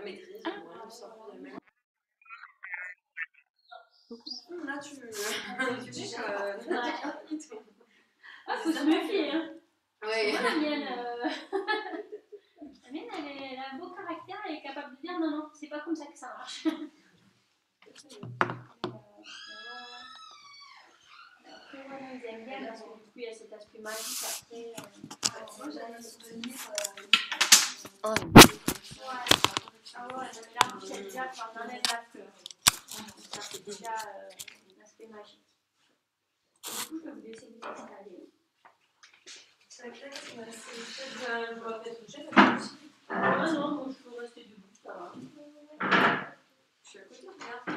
maîtrise. On sort de même. Là, tu dis que. Ah, faut se méfier, hein. Ouais. Moi, la mienne, elle a un beau caractère, elle est capable de dire non, non, c'est pas comme ça que ça marche. Après, voilà, ils aiment bien parce que du coup, il y a cet aspect magique. Après, moi, j'ai un souvenir. ouais. Ah ouais, mais là, c'est déjà quand on enlève la fleur. C'est déjà l'aspect magique. Du coup, je vais vous laisser vous installer. C'est clair que c'est je dois peut-être toucher, mais aussi. Ah non, moi je peux rester debout, ça va. Je suis à côté, regarde.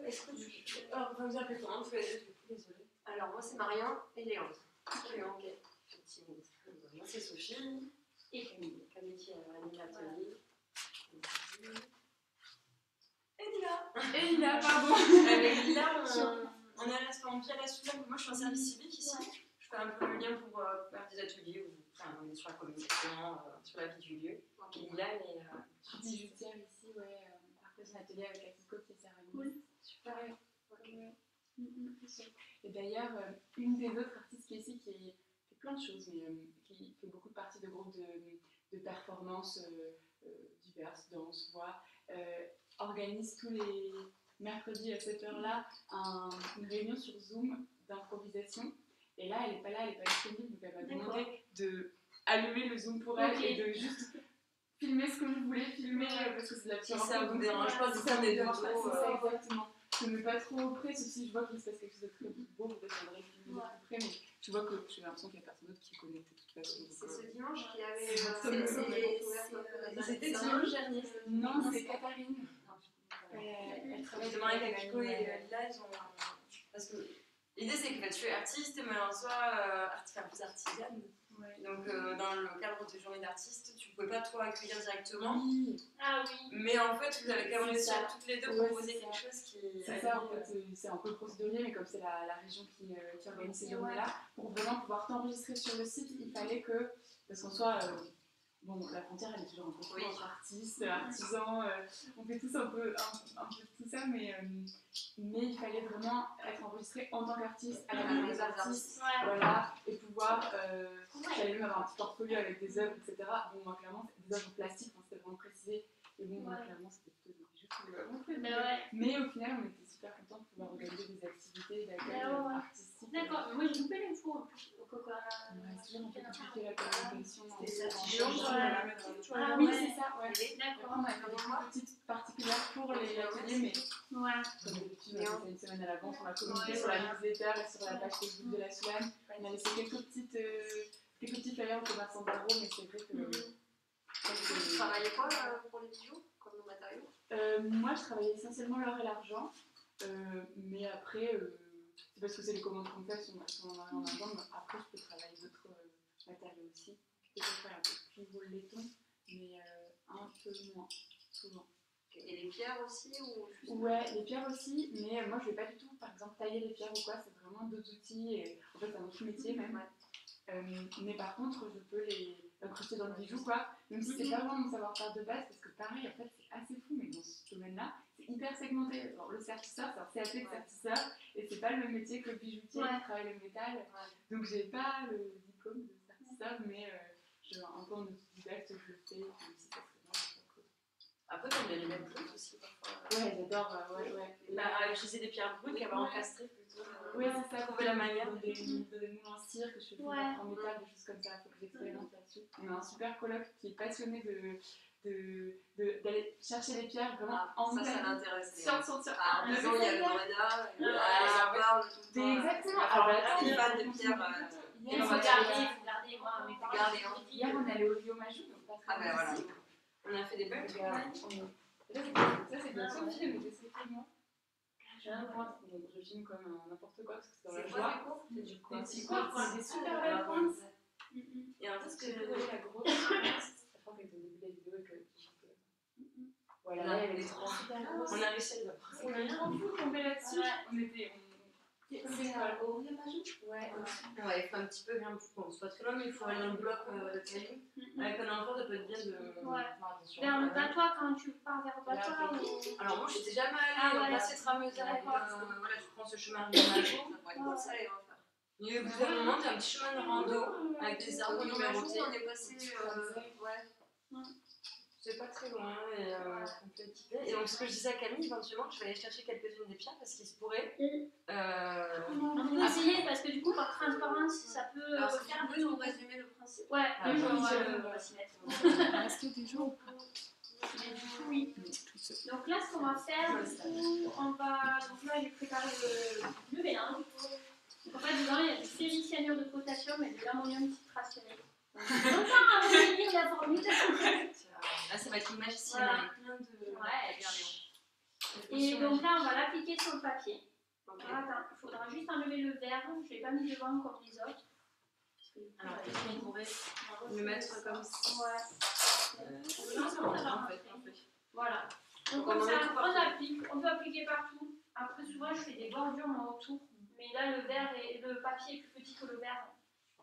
Est-ce que tu. Alors, on va vous appeler comment? Désolée. Alors, moi, c'est Marion et Léandre. Léandre, ok. Effectivement. Moi, c'est Sophie. Et Camille. Camille qui anime l'atelier. Et Lila, pardon. Avec Lila, on est à la Soulaine. Moi, je suis en service civique ici. Je fais un peu le lien pour faire des ateliers on est sur la communication, sur la vie du lieu. Et Lila, elle est. Bijoutière ici, ouais. Partage un atelier avec Akiko qui est céramiste. Cool. Super. Ouais. Et d'ailleurs, une des autres artistes qui est ici, qui fait plein de choses, mais qui fait beaucoup de partie de groupes de performances diverses, danse, voix, organise tous les mercredis à cette heure-là une réunion sur Zoom d'improvisation. Et là, elle n'est pas là, elle n'est pas disponible, donc elle m'a demandé d'allumer le Zoom pour elle et de juste filmer ce que vous voulez filmer parce que c'est de la pure. Si ça vous dérange pas, ça me dérange pas, c'est ça exactement. Je ne mets pas trop près, sauf si je vois qu'il se passe quelque chose de très beau, peut-être que je viendrai filmer de plus près, mais je vois que j'ai l'impression qu'il n'y a personne d'autre qui est connecté de toute façon. C'est ce dimanche qu'il y avait. C'était dimanche dernier. Non, c'est Catherine. Elle travaille demain avec Akiko et Lila, ils ont. Parce que l'idée c'est que tu es artiste, mais en soi, plus artisane. Ouais. Donc, dans le cadre de journée d'artistes, tu ne pouvais pas trop accueillir directement. Oui. Ah oui. Mais en fait, vous avez quand même réussi à toutes les deux proposer quelque chose qui. C'est ça, en fait, c'est un peu procédurier, mais comme c'est la région qui organise ces journées-là, pour vraiment pouvoir t'enregistrer sur le site, il fallait que. Parce qu'en soi. Bon, la frontière, elle est toujours un peu entre artistes, artisans, on fait tous un peu tout ça, mais il fallait vraiment être enregistré en tant qu'artiste, à la maison des artistes, voilà, et pouvoir, j'allais même avoir un petit portfolio avec des œuvres, etc. Bon, moi, clairement, c'est des œuvres en plastique, c'était vraiment précisé, et bon, moi, clairement, c'était plutôt des bijoux que je voulais montrer. Mais au final, on était super contents de pouvoir organiser des activités d'accueil artistique. D'accord, mais moi j'ai loupé l'info au Coca. C'est toujours un peu compliqué la communication. C'était ça, Ah oui, c'est ça, ouais. D'accord. On a fait des petites particulières pour les ateliers, mais comme d'habitude, on a fait une semaine à l'avance, on a communiqué sur la newsletter et sur la page Facebook de la Soulaine. On a laissé quelques petits flyers au commerçant d'Aro, mais c'est vrai que. Tu travaillais quoi pour les bijoux, comme matériaux? Moi, je travaillais essentiellement l'or et l'argent, mais après. C'est parce que c'est les commandes qu'on fait, si on en a en argent, mais après je peux travailler d'autres matériaux aussi. Je peux faire un peu plus beau le laiton, mais un peu moins, souvent. Et les pierres aussi ou juste... Ouais, les pierres aussi, mais moi je vais pas du tout, par exemple, tailler les pierres ou quoi, c'est vraiment d'autres outils, et en fait c'est un autre métier même. Mais par contre, je peux les incruster dans le bijou, quoi, même si c'est pas vraiment mon savoir-faire de base, parce que pareil, en fait, c'est assez fou, mais dans ce domaine-là, c'est hyper segmenté. Alors, le sertisseur, c'est un CAP de sertisseur, et c'est pas le même métier que le bijoutier qui travaille le métal. Donc, j'ai pas le diplôme de sertisseur, mais un peu en autodidacte, je le fais, même si ça serait vraiment cool. Après, t'aimes bien les mêmes brutes aussi, parfois. Ouais, j'adore, ouais. Utiliser des pierres brutes qui avaient encastré plutôt. Ouais, c'est ça. Trouver la manière. Dans des moules en cire que je fais en métal, des choses comme ça, il faut que j'expérimente là-dessus. On a un super coloc qui est passionné d'aller chercher les pierres vraiment en ça l'intéresse. Sur. Ah, en maison, il y a le Breda, ça parle tout le temps. Exactement. Il est fan de pierres. Il faut garder, moi, mes parents. Hier, on est allé au Rio Majou, donc pas très voilà. On a fait des belles trucs. Ça, c'est bien Sophie, mais c'est moi. Je filme comme n'importe quoi parce que c'est dans la joie. C'est du quoi? C'est des super belles pointes. Et en fait, ce que la grosse, je crois qu'elle était au début de la vidéo et que voilà, elle est trop super grosse. On a réussi à les apprendre. On a trop fou tombé là-dessus. On était. C'est au Rio Majou? Ouais, Ouais, il faut un petit peu, bien, bon, c'est pas très loin, mais il faut aller dans le bloc de Cali. Avec un enfant, ça peut être bien de. Ouais. Faire attention. Vers le Batois, quand tu pars vers le Batois ou... Alors, moi, je n'étais jamais allée. Ah, donc ouais. là, c'est Tramezay. Voilà, tu prends ce chemin de Majo. Ça pourrait être cool, ça, aller voir faire. Et au bout d'un moment, tu as un petit chemin de rando avec des arbres numérotés. On est passé. Ouais. C'est pas très loin et on peut équiper. Et donc, ce que je disais à Camille, éventuellement, je vais aller chercher quelques-unes des pierres parce qu'il se pourrait. On peut essayer parce que du coup, par transparence, ça peut faire un peu nous résumer le principe. Ouais, le jour, on va s'y mettre. Est-ce qu'il y a des jours ou pas? Oui. Donc là, ce qu'on va faire, du coup, on va. Donc là, j'ai préparé le mélange. Donc en fait, dedans, il y a du ferricyanure de potassium et de l'ammonium citrationnel. Longtemps avant de lire la formule. Là, ça va être une magicienne Voilà. avec plein de. Ouais. Et donc là, on va l'appliquer sur le papier. Okay. Alors, attends, il faudra juste enlever le verre. Je ne l'ai pas mis devant comme les autres. Alors, on pourrait le mettre comme ça. Ouais. En fait. Voilà. Donc comme ça, on applique. On peut appliquer partout. Après, souvent, je fais des bordures moi autour. Mais là, le papier est plus petit que le verre.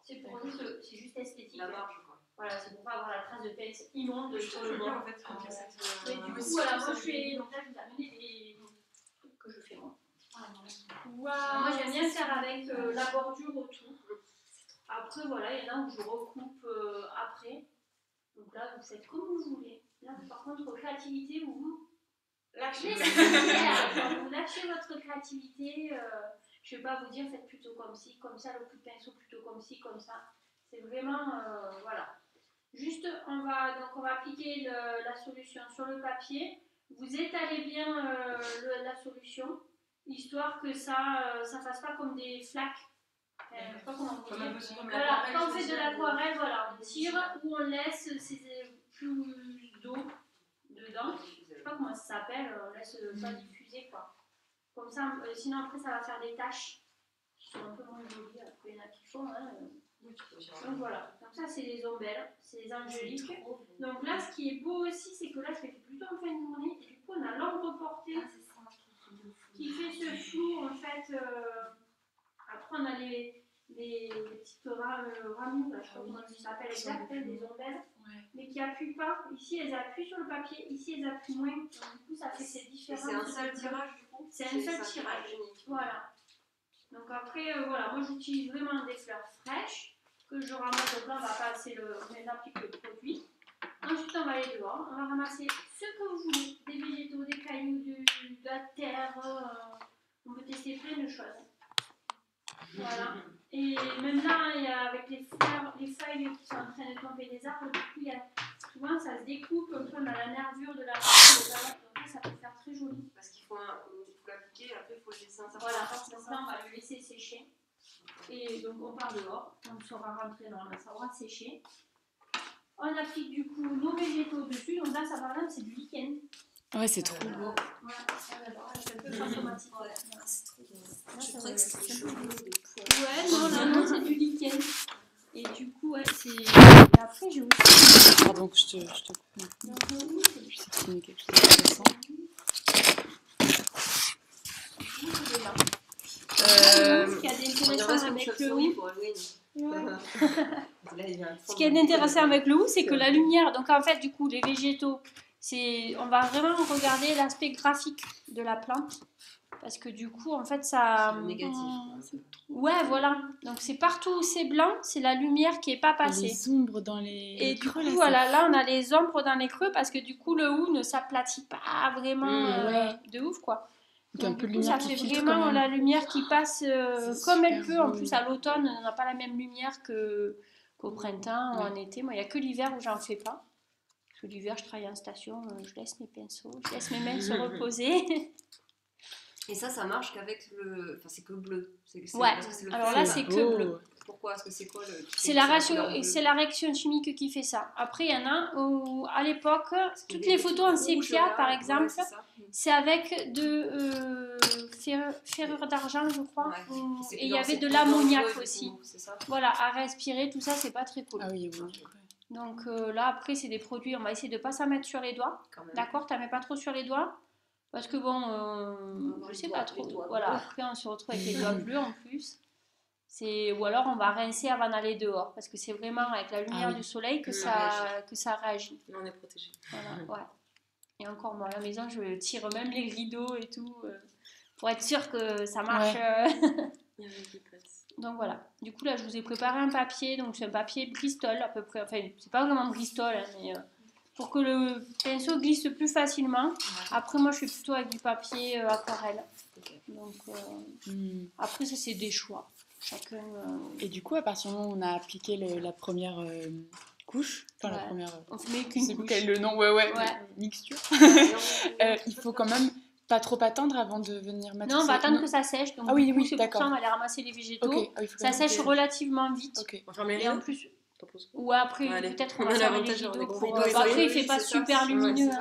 C'est juste esthétique. La marge, quoi. Voilà, c'est pour pas avoir la trace de pince immonde sur le bord. En fait, et du coup, voilà, moi je fais. Donc là, je vous ai amené des trucs que je fais moi. Moi, j'aime bien faire avec la bordure autour. Après, voilà, il y en a où je recoupe après. Donc là, vous faites comme vous voulez. Là, par contre, votre créativité, vous lâchez. Vous lâchez votre créativité. Je ne vais pas vous dire faites plutôt comme ci, comme ça, le coup de pinceau plutôt comme ci, comme ça. C'est vraiment, voilà. Juste, on va appliquer la solution sur le papier. Vous étalez bien la solution, histoire que ça ne fasse pas comme des flaques. Je ne sais pas comment vous dire. Voilà, quand on fait de l'aquarelle, voilà, on tire ou on laisse plus d'eau dedans. Je ne sais pas comment ça s'appelle, on laisse pas diffuser quoi. Comme ça, sinon après ça va faire des taches qui sont un peu moins jolies. Il y en a qui font. Hein. Donc voilà, donc ça c'est les ombelles, c'est les angéliques. Donc là ce qui est beau aussi c'est que là je l'ai fait plutôt en fin de journée et du coup on a l'ombre portée qui fait ce flou en fait. Après on a les petites ramures, je sais pas comment ça s'appelle exactement, des ombelles, mais qui appuient pas. Ici elles appuient sur le papier, ici elles appuient moins. Donc, du coup ça fait ces différences. C'est un seul tirage du coup. C'est un seul tirage. Voilà. Donc après, voilà, moi j'utilise vraiment des fleurs fraîches que je ramasse. Donc là, on va passer on applique le produit. Ensuite, on va aller dehors. On va ramasser ce que vous voulez. Des végétaux, des cailloux, de la terre. On peut tester plein de choses. Voilà. Et même là, il y a avec les fleurs, les feuilles qui sont en train de tomber des arbres, du coup, souvent ça se découpe un peu dans la nervure de la fleur. Donc là, ça peut faire très joli. Parce qu'il faut l'appliquer, après il faut le laisser un certain voilà, temps. donc là on va le laisser sécher. Et donc on part dehors, on sera rentré dans la ça aura séché. On applique du coup nos végétaux dessus, donc là ça par exemple c'est du lichen. Ouais, c'est trop beau. Voilà, c'est un peu fantomatique. Ouais, c'est trop beau. Je croyais que c'était chaud. Ouais, non, c'est du lichen. Et du coup, ouais, c'est. Et après j'ai aussi. Pardon, je te coupe. Donc, Je sais qu'il y a quelque chose d'intéressant. ce qui est intéressant avec le hou, ce qui est intéressant avec le hou, c'est que la lumière, donc en fait, du coup, les végétaux, on va vraiment regarder l'aspect graphique de la plante. Parce que du coup, en fait, ça. Négatif. Ouais, voilà. Donc c'est partout où c'est blanc, c'est la lumière qui n'est pas passée. Les ombres dans les. Et du coup, voilà, là, on a les ombres dans les creux parce que du coup, le hou ne s'aplatit pas vraiment de ouf, quoi. Donc, du coup, ça fait vraiment la lumière qui passe comme elle peut. En plus, à l'automne, on n'a pas la même lumière qu'au printemps ou en été. Moi, il n'y a que l'hiver où j'en fais pas. Parce que l'hiver, je travaille en station, je laisse mes pinceaux, je laisse mes mains se reposer. Et ça marche qu'avec le. Enfin, c'est que bleu. Ouais, alors là, c'est que bleu. Pourquoi? Parce que c'est quoi le. C'est la réaction chimique qui fait ça. Après, il y en a où, à l'époque, toutes les photos en sépia, par exemple, c'est avec de ferrure d'argent, je crois. Ouais. Et il y avait de l'ammoniac aussi. Voilà, à respirer, tout ça, c'est pas très cool. Ah oui, oui. Donc là, après, c'est des produits, on va essayer de ne pas s'en mettre sur les doigts. D'accord, tu n'en mets pas trop sur les doigts. Parce que bon, je sais pas trop. Voilà, après, on se retrouve avec les doigts bleus en plus. Ou alors on va rincer avant d'aller dehors, parce que c'est vraiment avec la lumière oui. du soleil que ça réagit. On est protégé. Voilà, ouais. Et encore, moi, à la maison, je tire même les rideaux et tout, pour être sûre que ça marche. Il y a rien qui passe. Donc voilà. Du coup, là, je vous ai préparé un papier. Donc, c'est un papier Bristol, à peu près. Enfin, c'est pas vraiment Bristol, hein, mais pour que le pinceau glisse plus facilement. Après, moi, je suis plutôt avec du papier aquarelle. Okay. Donc, après, ça, c'est des choix. Chacun. Et du coup, à partir du moment où on a appliqué la première couche, enfin la première. On se met Je qu'une sais plus couche. quel est le nom, mixture. Il faut quand même pas trop attendre avant de venir mettre. Non, on va attendre que ça sèche. Donc, oui, c'est pour ça on va aller ramasser les végétaux. Ça sèche relativement vite. On va et en plus, ou après, peut-être on va fermer les rideaux. Après, il fait pas super lumineux.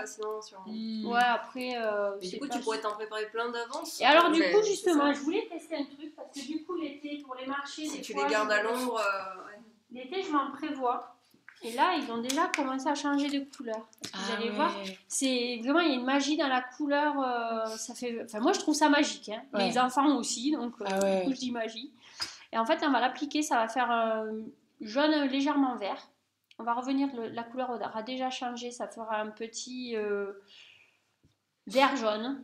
Ouais, après. Du coup, tu pourrais t'en préparer plein d'avance. Et alors, du coup, justement, je voulais tester un truc parce que du coup, l'été, pour les marchés, si tu les gardes à l'ombre. L'été, je m'en prévois. Et là, ils ont déjà commencé à changer de couleur. Vous allez voir, c'est vraiment, il y a une magie dans la couleur. Ça fait... Enfin, moi, je trouve ça magique. Hein. Les enfants aussi, donc du coup, je dis magie. Et en fait, on va l'appliquer, ça va faire jaune légèrement vert. On va revenir, la couleur aura déjà changé, ça fera un petit vert jaune.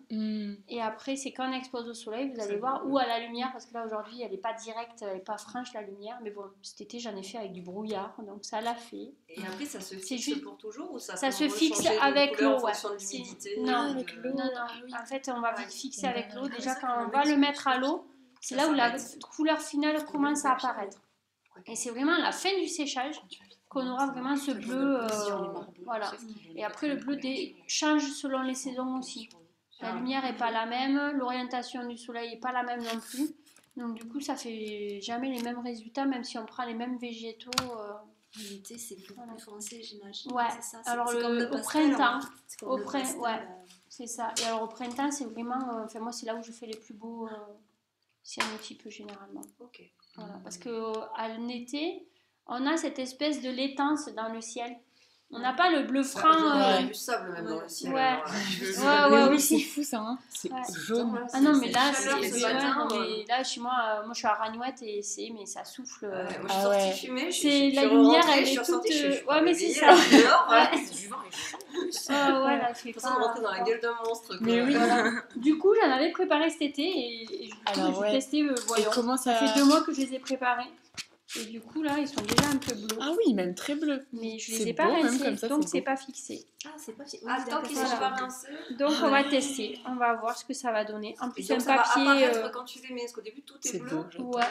Et après, c'est quand on expose au soleil, vous allez voir, ou à la lumière, parce que là, aujourd'hui, elle n'est pas directe, elle n'est pas franche, la lumière. Mais bon, cet été, j'en ai fait avec du brouillard, donc ça l'a fait. Et après, ça se fixe pour toujours ou ça se fixe avec l'eau, Non, avec l'eau. Non. En fait, on va vite fixer avec l'eau. Déjà, quand on va le mettre à l'eau, c'est là où la couleur finale commence à apparaître. Et c'est vraiment à la fin du séchage qu'on aura vraiment ce bleu. Voilà. Et après, le bleu change selon les saisons aussi. La lumière n'est pas la même, l'orientation du soleil n'est pas la même non plus. Donc, du coup, ça fait jamais les mêmes résultats, même si on prend les mêmes végétaux. L'été, c'est beaucoup plus foncé, j'imagine. Ouais, c'est ça, alors au printemps, c'est ça. Et alors au printemps, c'est vraiment, enfin moi c'est là où je fais les plus beaux cyanotypes généralement. Ok. Voilà, parce que à l'été, on a cette espèce de laitance dans le ciel. On n'a pas le bleu franc. On a du sable même dans le ciel. Oui, c'est fou ça, hein. C'est jaune. Ah non, mais là, là chez moi, je suis à Ragnouette et mais ça souffle. Moi, je suis sortie fumer. C'est la lumière, elle est toute. Ouais, mais c'est ça. Du vent est chaud. Ouais, là, c'est pas. Rentrer dans la gueule d'un monstre. Mais oui. Du coup, j'en avais préparé cet été et j'ai testé. Voyons. Comment ça fait 2 mois que je les ai préparés. Et du coup, là, ils sont déjà un peu bleus. Ah oui, même très bleus. Mais je les ai pas rincés, donc c'est pas fixé. Ah, c'est pas fixé. Tant qu'ils sont pas rincés. Donc, on va tester. On va voir ce que ça va donner. En plus, un papier. Ça va apparaître quand tu les mets, parce qu'au début, tout est bleu. Ouais,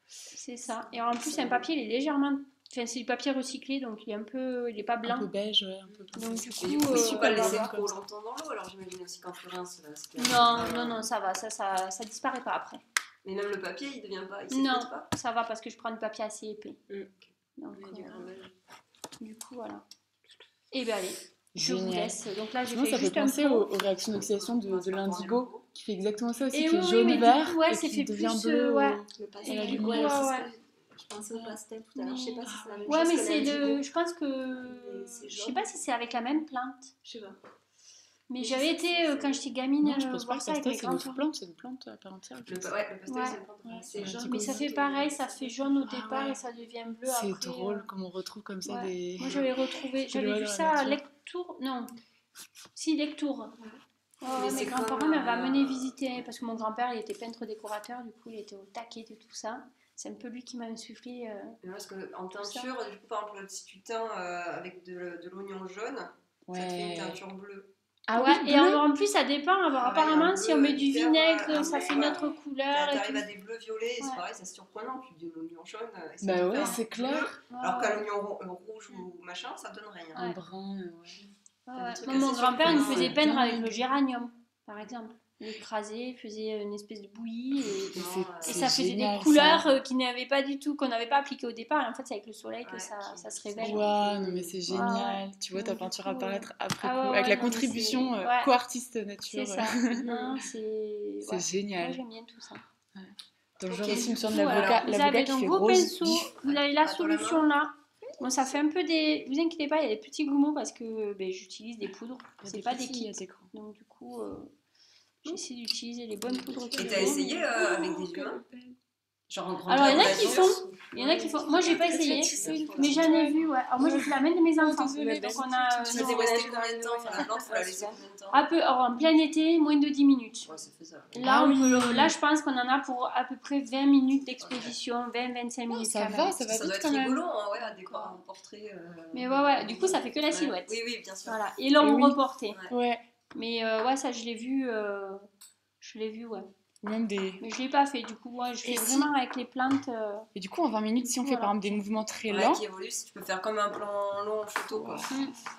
c'est ça. Et en plus, un papier, il est légèrement. Enfin, c'est du papier recyclé, donc il est pas blanc. Un peu beige, ouais. Un peu donc, du coup, tu peux pas le laisser trop longtemps dans l'eau, alors j'imagine aussi quand tu rinces. Non, ça va. Ça disparaît pas après. Mais même le papier, il devient pas. Non, ça va parce que je prends du papier assez épais. Donc, du coup, voilà. Et bien, allez, je vous laisse. Donc là, j'ai fait ça juste fait penser aux réactions d'oxydation de l'indigo, qui fait exactement ça aussi, qui est jaune-vert et qui devient bleu. Et du coup, je pensais au pastel tout à l'heure. Je sais pas si c'est la même chose. Ouais, mais c'est je pense que. Je sais pas si c'est avec la même plante. Je sais pas. Mais j'avais été, quand j'étais gamine, je pense pas que ça avec mes grands-parents. C'est une plante à part entière. Le pastel, c'est une plante. C'est jaune. Mais ça fait pareil, ça fait jaune au départ et ça devient bleu après. C'est drôle comme on retrouve comme ça des... Moi j'avais vu ça à Lectoure, non, si Lectoure. Mes grands-parents m'avaient amené visiter, parce que mon grand-père il était peintre décorateur, du coup il était au taquet de tout ça. C'est un peu lui qui m'a insufflé. Parce qu'en teinture, du coup, par exemple, si tu teins avec de l'oignon jaune, ça te fait une teinture bleue. Ah ouais, et en plus ça dépend. Alors, apparemment, si on met du vinaigre, ça fait une autre couleur. T'arrives à des bleus violets, c'est pareil, c'est surprenant. Tu dis l'oignon jaune. Bah ouais, c'est clair. Alors qu'à l'oignon rouge ou machin, ça donne rien. Un brun, Mon grand-père il me faisait peindre avec le géranium, par exemple. Il écrasait, il faisait une espèce de bouillie et ça faisait des couleurs qu'on n'avait pas appliquées au départ. Et en fait, c'est avec le soleil que ça se révèle. Waouh, non mais c'est génial. Tu vois ta peinture apparaître après coup, avec la contribution co-artiste nature. C'est ça. C'est génial. Moi, j'aime bien tout ça. Donc, je reçois une sorte d'avocat qui fait donc rose. vos pinceaux, vous avez la solution là. Bon, ça fait un peu des... Vous inquiétez pas, il y a des petits goumeaux parce que j'utilise des poudres. C'est pas des kits. Donc, du coup... J'essaie d'utiliser les bonnes poudres. Et t'as essayé avec des humains? Genre en grande Alors, il y en a qui agence. font. Il y en a qui font. Moi, j'ai pas essayé, mais j'en ai vu, ouais. Alors, moi, j'ai fait la même de mes enfants. Donc, on a. Tu faisais rester combien de temps? Enfin, la plante, faut la laisser combien de temps? Un peu, alors, en plein été, moins de 10 minutes. Ouais, c'est faisable. Là, là, je pense qu'on en a pour à peu près 20 minutes d'exposition, 20-25 minutes. Ça quand va, même. ça va Ça doit vite être quand même. rigolo, hein, ouais, à décorer un portrait. Mais ouais, du coup, ça fait que la silhouette. Oui, oui, bien sûr. Voilà. Et là, on oui. reportait. Ouais, Mais ouais, ça, je l'ai vu. Ouais. même des... Mais je l'ai pas fait. Du coup, moi, je fais Et si- vraiment avec les plantes. Et du coup, en 20 minutes, si on fait Voilà. par exemple des mouvements très Ouais, lents, qui évolue, si tu peux faire comme un plan long en photo, quoi. Ça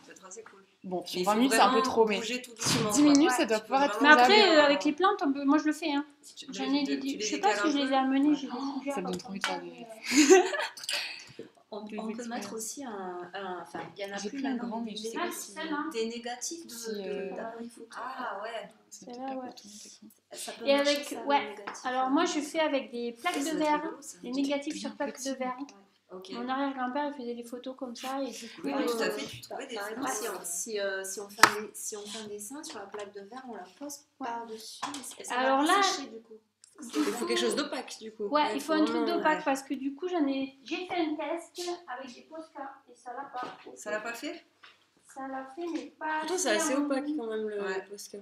peut être assez cool. bon, Mais sur il 20 faut minutes, c'est un peu vraiment trop, mais bouger tout sur doucement, 10 quoi. minutes, Ouais. ça doit pouvoir être Mais faisable. après, avec les plantes, moi, je le fais. Hein. Tu J'en ai les- des. tu les Je sais pas décales si je un les peu. ai amenés. Ouais. J'ai des fougères Ça me donne comme trop envie de ça, faire mais, On Des peut expériences. mettre aussi enfin, il y en a J'ai plus plus un maintenant, grand, des mais je sais pas négatifs- si celle-là. des négatifs Si, d'appareil photo. Ah ouais. C'est Celle-là, peut-être pas ouais. pour tout le monde, Ça peut Et marcher, avec- ça, ouais. les négatifs. Alors, moi, je fais avec des plaques Ça de doit être verre, rigolo, ça. des négatifs bien sur plaques de flexible. verre. Ok. Mon arrière-grand-père, il faisait des photos comme ça. Et du coup, Oui, oui, tout à fait. Tu trouvais des Par exemple, photos, si on fait un dessin sur la plaque de verre, on la pose par-dessus. Et ça Alors va là- pas sécher, du coup. Il faut quelque chose d'opaque, du coup. ouais, il faut un truc vraiment- d'opaque parce que du coup, j'ai fait un test avec des Posca et ça l'a pas. Ça l'a pas fait? Ça l'a fait, mais pas. Pourtant, c'est assez en- opaque quand même le Ouais. Posca.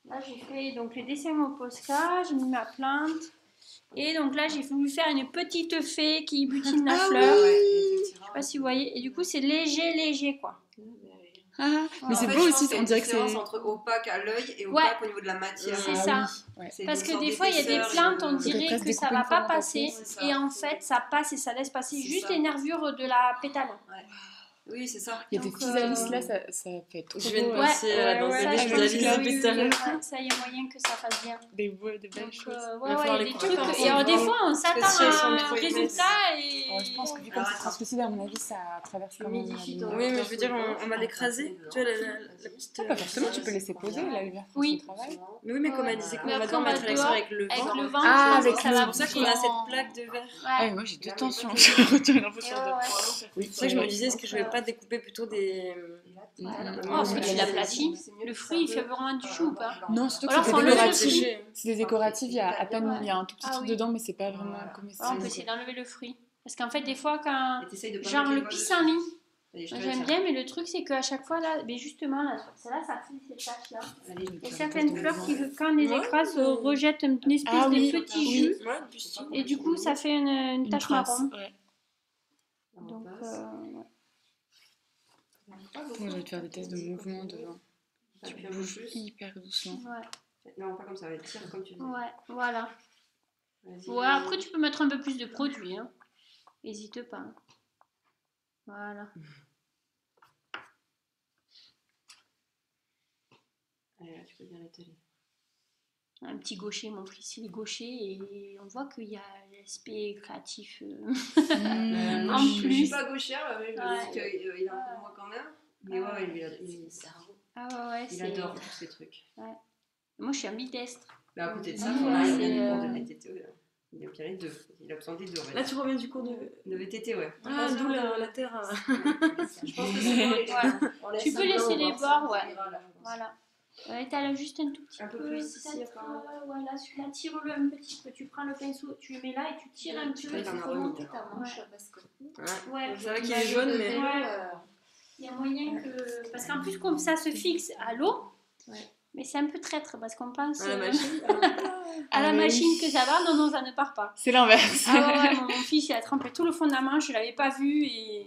Là, j'ai fait donc les dessins au Posca, j'ai mis ma plante. Et donc là, j'ai voulu faire une petite fée qui butine la fleur. Ouais, Je effectivement. sais pas si vous voyez. Et du coup, c'est léger, quoi. Ah, mais Voilà. c'est En fait, beau je aussi, pense qu'il y a on une dirait que c'est... différence entre opaque à l'œil et opaque au niveau de la matière. C'est Ah ça. oui, ouais. C'est Parce une que sorte des fois, il y a des d'épaisseur, plantes, on une- dirait presque que ça découper va une pas forme passer. c'est ça. Et en fait, ça passe et ça laisse passer C'est juste ça. les nervures de la pétale. Oui, c'est ça. Il y a des Donc, petits alices là, ça peut être trop Je viens de beau. passer dans ça, des je avec pense visualises que la oui, pétales. ouais, ça, il y a moyen que ça fasse bien. Des belles Donc, choses. ouais, va ouais, falloir il y a les des couper trucs. par Et alors, des exemple. fois, on s'attend Parce que si elles sont à un trop épaisses. résultat et. Ouais, je pense que vu comme c'est translucide, à mon avis, ça traverse quand même la Humidifie lumière. ton- Oui, mais je veux dire, on va l'écraser. Tu vois, la petite. Ah, pas forcément, tu peux laisser poser, la lumière fait Oui. son travail. Mais oui, mais comme elle disait qu'on Mais va après, devoir on va mettre l'accent dehors avec le avec vent. le vent, Ah, ça avec va le C'est bouger. pour ça qu'on a cette plaque de verre. Ah, Ouais. mais moi j'ai deux tensions, je retiens Et l'impression ouais, de... ouais. Oui, C'est pour ça que je me disais, est-ce que je vais pas découper plutôt des. Oh, après, tu l'aplatis. Le fruit, il fait vraiment du chou ou pas? Non, surtout que Alors, c'est faut des enlever le décoratifs. fruit. C'est des décoratifs, il y a à peine, il y a un tout petit Ah truc oui. dedans, mais c'est pas vraiment Voilà. Ouais, on comestible. peut essayer d'enlever le fruit. Parce qu'en fait, des fois, quand. Et t'essayes de pas Genre mettre les le doigts pissenlit, dessus. Allez, je te moi, laisse, j'aime hein. bien, mais le truc, c'est qu'à chaque fois, là, mais justement, là, celle-là, ça fait ces taches-là. Allez, je Il y a te certaines laisse. fleurs qui, quand on les Ouais, écrase, mais- rejettent une espèce Ah oui, de petit oui. jus. Ouais, du style. Et du coup, ça fait une Une tache trace, marron. ouais. On Donc, passe. Moi j'ai envie de faire des tests de mouvement devant. Tu Tu peux un peu bouges plus. hyper doucement. ouais, Non, pas comme ça, va tire comme tu dis. ouais, voilà. Vas-y. Ouais, après, tu peux mettre un peu plus de produit. Hein. Hésite pas. Voilà. Allez, là, tu peux bien l'étaler. Un petit gaucher, mon fils, il est gaucher et on voit qu'il y a l'aspect créatif. Mmh. En Je suis plus. pas gauchère, mais je me dis qu'il a un peu de moi quand même. Mais ouais, Ah ouais, ouais, il c'est... adore tous ces trucs. Moi, je suis ambidestre. Mais à côté de ça, Mmh, on a c'est, des cours de VTT. Il a obtenu les deux. Il a besoin des deux. Là, tu reviens du cours de. De VTT, ouais. Ah, d'où la terre. Je pense que c'est bon, les gars. On laisse Tu peux un peu, laisser on les va voir bords, si ça ouais. ira, là, je pense. Voilà. T'as juste un tout petit Un peu peu. plus ici, peut-être, quand même. voilà, celui-là, tire-le un petit peu. Tu prends le pinceau, tu le mets là et tu tires un petit peu. Ouais, il en a pour remis, remonter là. ta manche. Parce que... Ouais. Ouais, C'est vrai qu'il est jaune, mais. il y a moyen que... Parce qu'en plus, comme ça se fixe à l'eau, mais c'est un peu traître parce qu'on pense À la machine. à la Ah, mais machine oui. que ça va. Non, ça ne part pas. C'est l'inverse. Ah ouais, mon fils, il a trempé tout le fond de la manche, je l'avais pas vu et...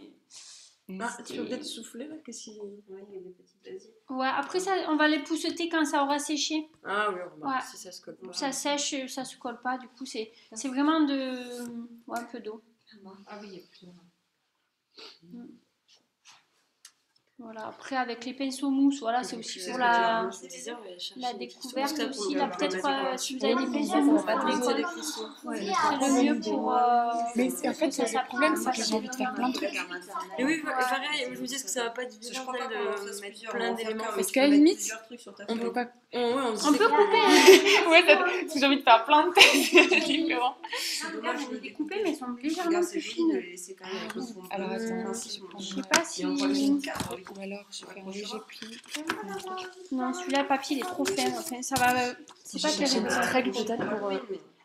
Ah, tu peux peut-être souffler là? Qu'est-ce qu'il. Ouais, il y a des petites basiques. Ouais, après ça, on va les pousseter quand ça aura séché. Ah oui, on remarque Ouais. si ça se colle pas. Ça sèche, ça se colle pas, du coup, c'est vraiment de... Ouais, un peu d'eau. Ah oui, il y a plusieurs. Voilà, après avec les pinceaux mousse, voilà, c'est aussi pour la découverte aussi. Là, peut-être, si vous avez des pinceaux mousse pour l'école, c'est le mieux pour... Mais en fait, le problème, c'est que j'ai envie de faire plein de trucs. Et oui, pareil, je me dis que ça va pas être Je violent crois pas de qu'on fasse mettre plusieurs, plein on va faire d'éléments. qu'un, mais Parce tu qu'à peux la mettre limite, plusieurs trucs sur ta On peut photo. pas... Ouais, on On peut couper, hein. Ouais, parce que j'ai envie de faire plein de tests différents. regarde, j'en ai découpé, mais elles sont légèrement Regarde, plus c'est joli de fines. les laisser quand même avec le fond. Alors, attends, Je sais pas si. ou alors je fais un léger pli. Non, celui-là, le papier, il est trop fin. Enfin, ça va. C'est pas J'ai une terrible. petite règle peut-être pour.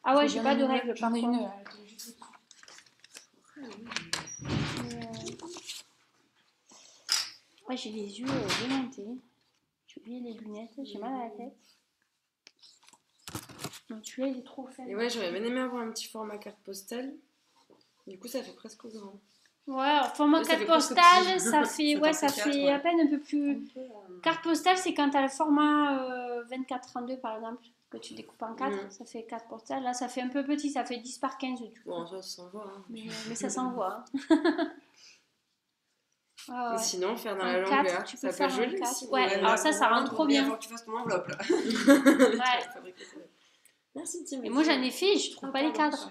Ah ouais, j'ai pas de règle par J'en ai une. contre. Ouais, j'ai les yeux démontés. J'ai oublié les lunettes, j'ai mal à la tête. Non, celui-là, il est trop fin. Et ouais, j'aurais bien aimé avoir un petit format carte postale. Du coup, ça fait presque grand. Ouais, alors, format Oui, ça carte fait presque postale, petit. ça fait, ouais, ça fait à peine un peu plus. Carte postale, c'est quand tu as le format 24-32 par exemple, que tu découpes en 4, ça fait 4 postales. Là, ça fait un peu petit, ça fait 10 par 15 du coup. Bon, ça s'envoie. Hein. Mais ça s'envoie. Hein. Et sinon, faire dans En la 4, longueur, tu ça peux peut être faire un joli 4. aussi. Ouais, alors ça rend trop bien. Il faut que tu fasses ton enveloppe là. Ouais. Merci, Tim. Et moi, j'en ai fait, je trouve pas les cadres.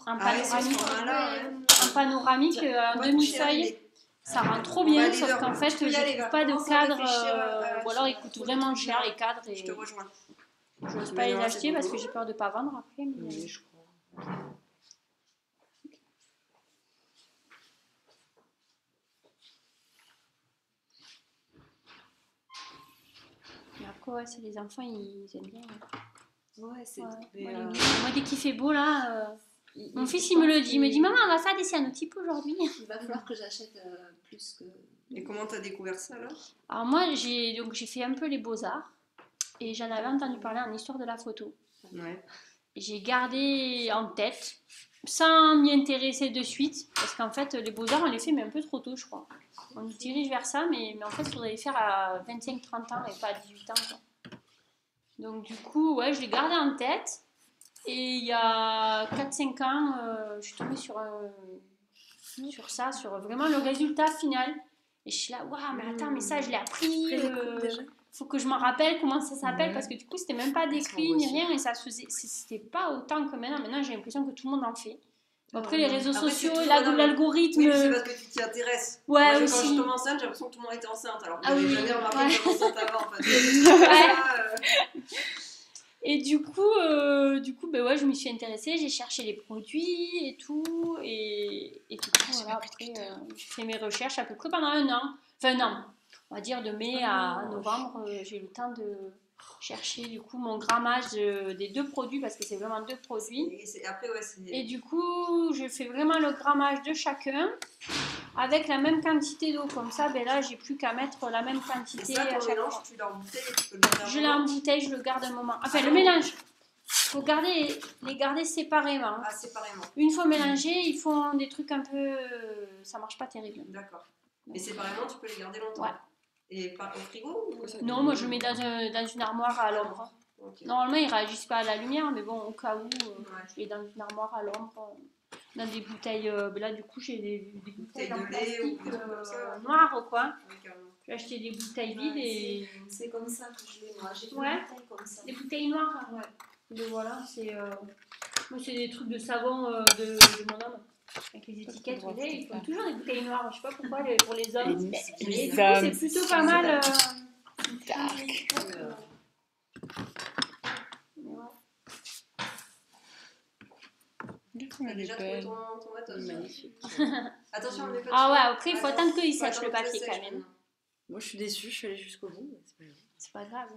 En panoramique, en panoramique, en demi-feuille. Ça rend trop bien, sauf qu'en fait, je trouve pas de cadre, ou alors ils coûtent vraiment cher les cadres. Et Je te rejoins. je n'ose pas les acheter parce que j'ai peur de ne pas vendre après. Mais... Oui, je crois. Mais après, ouais, c'est les enfants, ils aiment bien. Ouais, c'est. Ouais. Moi, dès qu'il fait beau, là, mon fils, il me le dit. Il me dit, maman, on va faire des cyanotypes aujourd'hui. Il va falloir que j'achète plus que. Et comment t'as découvert ça là? Alors moi, j'ai fait un peu les beaux-arts. Et j'en avais entendu parler en histoire de la photo. Ouais. J'ai gardé en tête, sans m'y intéresser de suite, parce qu'en fait, les beaux-arts, on les fait mais un peu trop tôt, je crois. On nous dirige vers ça, mais en fait, il faudrait les faire à 25-30 ans et pas à 18 ans. Quoi. Donc du coup, ouais, je l'ai gardé en tête. Et il y a 4-5 ans, je suis tombée sur ça, sur vraiment le résultat final. Et je suis là, waouh, mais attends, mais ça, je l'ai appris. Faut que je m'en rappelle comment ça s'appelle, parce que du coup, c'était même pas décrit ni rien, et ça se faisait, c'était pas autant que maintenant. Maintenant, j'ai l'impression que tout le monde en fait. Après, les réseaux sociaux, l'algorithme. Oui, c'est parce que tu t'y intéresses. Ouais, moi, aussi. Quand je tombe enceinte, j'ai l'impression que tout le monde était enceinte, alors que Ah j'avais oui, jamais remarqué ouais. que j'étais enceinte avant. En fait. Et du coup, ben ouais, je m'y suis intéressée, j'ai cherché les produits et tout, et du coup, voilà, après, j'ai fait mes recherches à peu près pendant un an. Enfin, un an, on va dire de mai à novembre, j'ai eu le temps de chercher du coup mon grammage des deux produits, parce que c'est vraiment deux produits. Et du coup, je fais vraiment le grammage de chacun, avec la même quantité d'eau, comme ça, ben là, j'ai plus qu'à mettre la même quantité. Et ça, ton mélange, tu l'as en bouteille, tu peux le garder un moment. Je l'ai en bouteille, je le garde un moment. Enfin, le mélange, il faut les garder séparément. Ah, séparément. Une fois mélangés, ils font des trucs un peu... ça marche pas terrible. D'accord. Et séparément, tu peux les garder longtemps. Ouais. Et au frigo ou... Non, moi, je le mets dans une armoire à l'ombre. Okay. Normalement, ils réagissent pas à la lumière, mais bon, au cas où, je les mets dans une armoire à l'ombre. Dans des bouteilles, là du coup j'ai des bouteilles en plastique noires quoi. J'ai acheté des bouteilles vides et... C'est comme ça que je l'ai moi, j'ai fait ouais. des bouteilles comme ça. Des bouteilles noires. Ouais. Donc voilà, c'est moi c'est des trucs de savon de mon homme. Avec les étiquettes, ils font toujours des bouteilles noires, je sais pas pourquoi pour les hommes. Et du coup c'est plutôt pas mal. T'as déjà trouvé ton matos. Magnifique. Attention, on n'est pas ah ouais, après il faut attendre qu'il sèche le papier quand même. Moi je suis déçue, je suis allée jusqu'au bout. Mais c'est pas grave.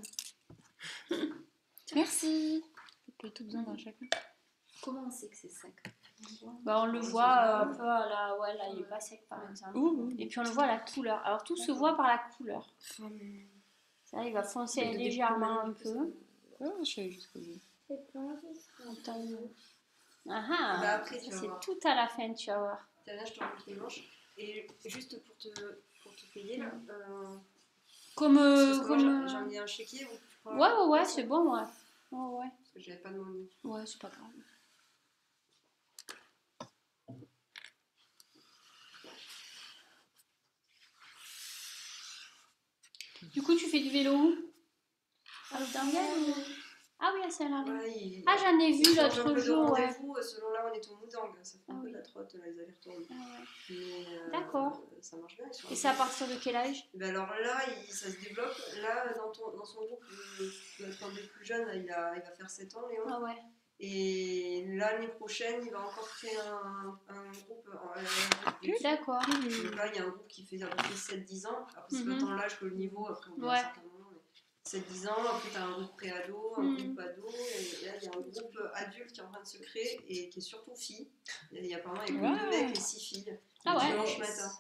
Merci. Un peu tout besoin dans chacun. Comment on sait que c'est sec? Bah, on le voit un peu à la... Ouais, là il est pas sec par exemple. Et puis on le voit à la couleur. Alors tout se voit par la couleur. Ça, il va foncer légèrement un peu. Je suis allée jusqu'au bout. Ah ah, bah après, c'est tout à la fin, tu vas voir. Là, je te montre les manches. Et juste pour te payer, là. Comme. J'en ai un chéquier. Ouais, c'est bon, ouais. Ouais. Parce que j'avais pas de monnaie. Ouais, c'est pas grave. Du coup, tu fais du vélo où? À l'Audanguel ou... Ah oui, à Saint-Lary. Ah, j'en ai vu l'autre jour, ouais. Selon là, on est au Moudang. Ça fait un peu de la trotte, là, les allers-retours. D'accord. Ça marche bien. Et c'est à partir de quel âge? Ben alors là, ça se développe. Là, dans son groupe, notre un des plus jeunes, il va faire 7 ans, Léon. Ah ouais. Et l'année prochaine, il va encore créer un groupe. D'accord. Donc là, il y a un groupe qui fait à peu près 7-10 ans. Après, c'est pas tant l'âge que le niveau. Après, on voit un certain moment. 7-10 ans, après tu as un groupe pré-ado, un groupe ado, et là il y a un groupe adulte qui est en train de se créer et qui est surtout filles. Apparemment il y a que 2 mecs et 6 filles. Ah ouais. Dimanche matin.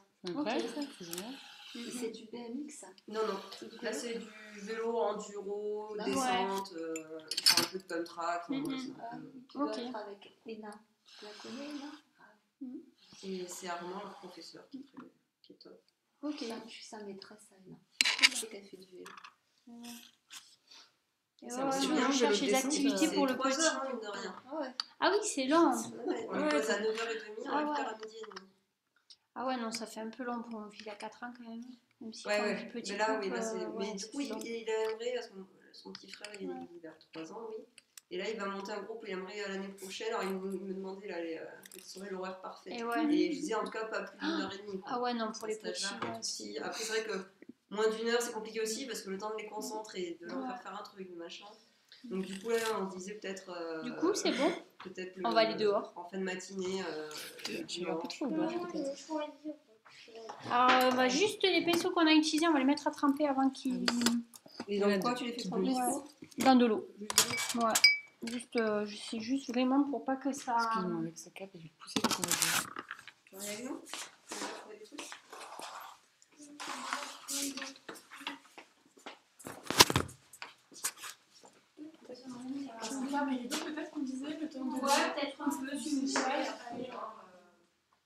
C'est du BMX ça? Non, là c'est du vélo, enduro, descente, un peu de pump track. Tu dois être avec Ena. Tu la connais Ena? Et c'est Armand, le professeur, qui est top. Ok. Je suis sa maîtresse à Ena. Je sais qu'elle fait du vélo. On cherche les activités pour le petit. Heures, mine de rien. Ah oui, c'est long. On le pose à 9h30, on récupère à midi et demi. Ah ouais, non, ça fait un peu long pour un fils à 4 ans quand même. Même si petit mais là, groupe, là c'est. Mais du coup, il aimerait, parce que son petit frère, il a 3 ans, oui. Et là, il va monter un groupe, il aimerait l'année prochaine. Alors, il me demandait là, quel serait l'horaire parfait. Et je disais, en tout cas, pas plus d'1h30. Ah ouais, non, pour les petits. Après, c'est vrai que moins d'1 heure, c'est compliqué aussi, parce que le temps de les concentrer et de leur faire un truc, machin. Donc, du coup, là, on se disait peut-être. Du coup, c'est bon. Peut-être on va aller dehors. En fin de matinée. J'ai un peu trop beurre, peut-être. Alors, juste les pinceaux qu'on a utilisés, on va les mettre à tremper avant qu'ils. Et dans quoi tu les fais tremper? Dans de l'eau. Ouais. C'est juste vraiment pour pas que ça. Excuse-moi, avec sa cape, il va pousser le conducteur. Tu viens avec nous? Peut-être qu'on disait le temps de. Ouais, peut-être un peu sur le soleil.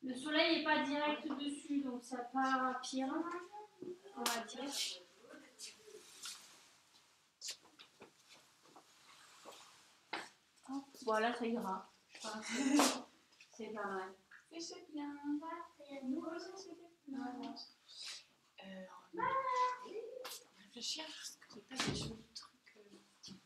Le soleil n'est pas direct dessus, donc ça part pire. On va dire. Voilà, ça ira. C'est pas mal. C'est bien. Réfléchir parce que j'ai pas des jolis trucs qui vont.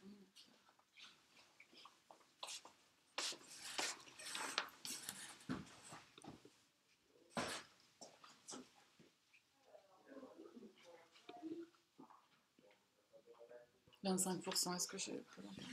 « 25%, est-ce que je peux l'en faire?